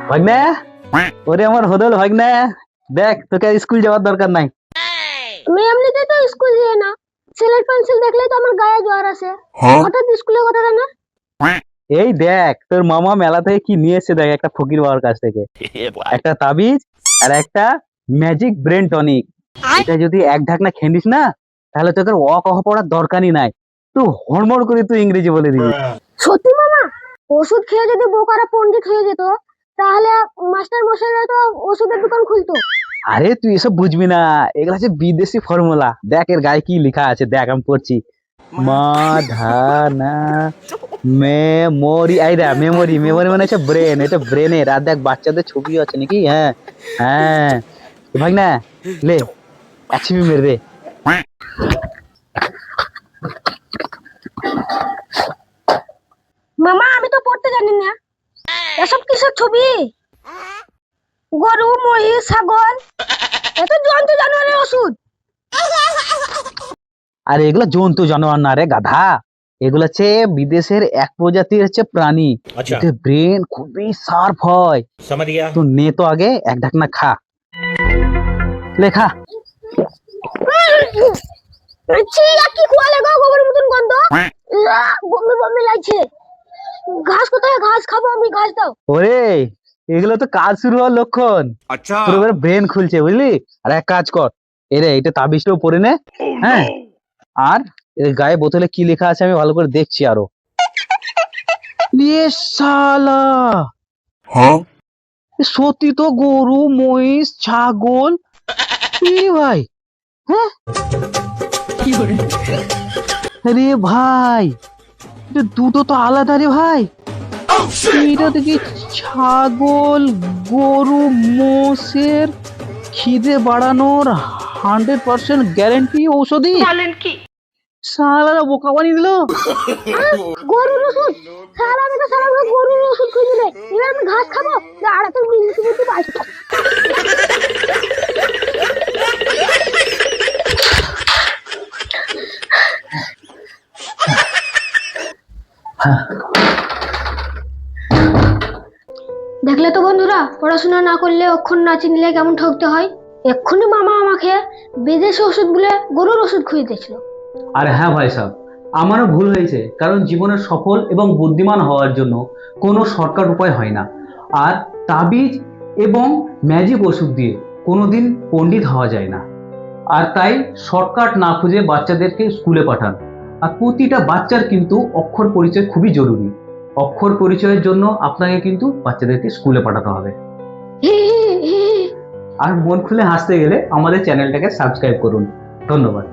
ভাগ্নে, ওরে আমার হদল ভাগ্নে, দেখ তোকে আর স্কুল যাওয়ার দরকার নাই। আমি এমনিতেই তো স্কুল যাই না। সিলেট পেন্সিল দেখলেই তো আমার গায়ে জ্বর আসে। হঠাৎ স্কুলের কথা কেন? এই দেখ তোর মামা মেলা থেকে কি নিয়ে এসেছে, দেখ একটা ফকির বাবার কাছ থেকে একটা তাবিজ আর একটা ম্যাজিক ব্রেন টনিক। এটা যদি এক ঢাকনা খেয়ে নিস না, তাহলে তোকে অ কহ পড়ার দরকারই নাই, তুই হড়মড় করে তুই ইংরেজি বলে দিবি। সত্যি মামা? ওষুধ খেয়ে যদি বোকারা পণ্ডিত হয়ে যেত, তাহলে মাস্টার মশাইরা তো ওষুধের দোকান খুলতো। আরে তুই এসব বুঝবি না, এগুলা হচ্ছে বিদেশি ফর্মুলা। দেখ এর গায়ে কি লেখা আছে, দেখ আমি পড়ছি। মাধানা মেমোরি, আইরা মেমোরি, মেমোরি মানে হচ্ছে ব্রেন, এটা ব্রেনের। আর দেখ বাচ্চাদের ছবি আছে নাকি, হ্যাঁ হ্যাঁ। ভাই না, লে একশিবি মেরে রে। মামা আমি তো পড়তে জানি না, এসব কিসের ছবি? গরু, মহিষ, ছাগল, এত জন্তু জানোয়ারের ওষুধ। আর এগুলো জন্তু জানোয়ার না রে গাধা, এগুলো হচ্ছে বিদেশের এক প্রজাতির হচ্ছে প্রাণী। এতে ব্রেন খুবই শার্প হয়। তো নে তো আগে এক ঢাকনা খা, লেখা। ছি, কি খোয়ালে গো, গোবরের মতন গন্ধ। বমি বমি লাগছে। ঘাস কোথায়? ঘাস খাবো আমি, ঘাস দাও। ওরে এগুলো তো কাজ শুরু হওয়ার লক্ষণ। তোর এবার ব্রেন খুলছে বুঝলি। আর এক কাজ কর, এরে এটা তাবিজটাও পরে নে, হ্যাঁ। আর এর গায়ে বোতলে কি লেখা আছে আমি ভালো করে দেখছি আরো। ইয়ে শালা, সত্যি তো গরু, মহিষ, ছাগল। এ ভাই, হ্যাঁ রে ভাই, এটা দুটো তো আলাদা রে ভাই। এটা দেখি ছাগল, গরু, মোষের খিদে বাড়ানোর 100% গ্যারান্টি ঔষধি। শালারা বোকা বানিয়ে দিল। গরুর ওষুধ? সারা আমি তো সারা গরুর ওষুধ খুঁজে দিলে, এবার আমি ঘাস খাবো? আর এত মিনিট মিনিট পাইছি। দেখলে তো বন্ধুরা, পড়াশোনা না করলে, অক্ষর না চিনলে কেমন ঠকতে হয়। এক্ষুনি মামা আমাকে বিদেশি ওষুধ বলে গরুর ওষুধ খুঁজতেছিল। আরে হ্যাঁ ভাই সাহেব, আমারও ভুল হয়েছে, কারণ জীবনে সফল এবং বুদ্ধিমান হওয়ার জন্য কোনো শর্টকাট উপায় হয় না। আর তাবিজ এবং ম্যাজিক ওষুধ দিয়ে কোনোদিন পণ্ডিত হওয়া যায় না। আর তাই শর্টকাট না খুঁজে বাচ্চাদেরকে স্কুলে পাঠান। আর প্রতিটা বাচ্চার কিন্তু অক্ষর পরিচয় খুবই জরুরি। অক্ষর পরিচয়ের জন্য আপনাকে কিন্তু বাচ্চাদেরকে স্কুলে পাঠাতে হবে। আর মন খুলে হাসতে গেলে আমাদের চ্যানেলটাকে সাবস্ক্রাইব করুন। ধন্যবাদ।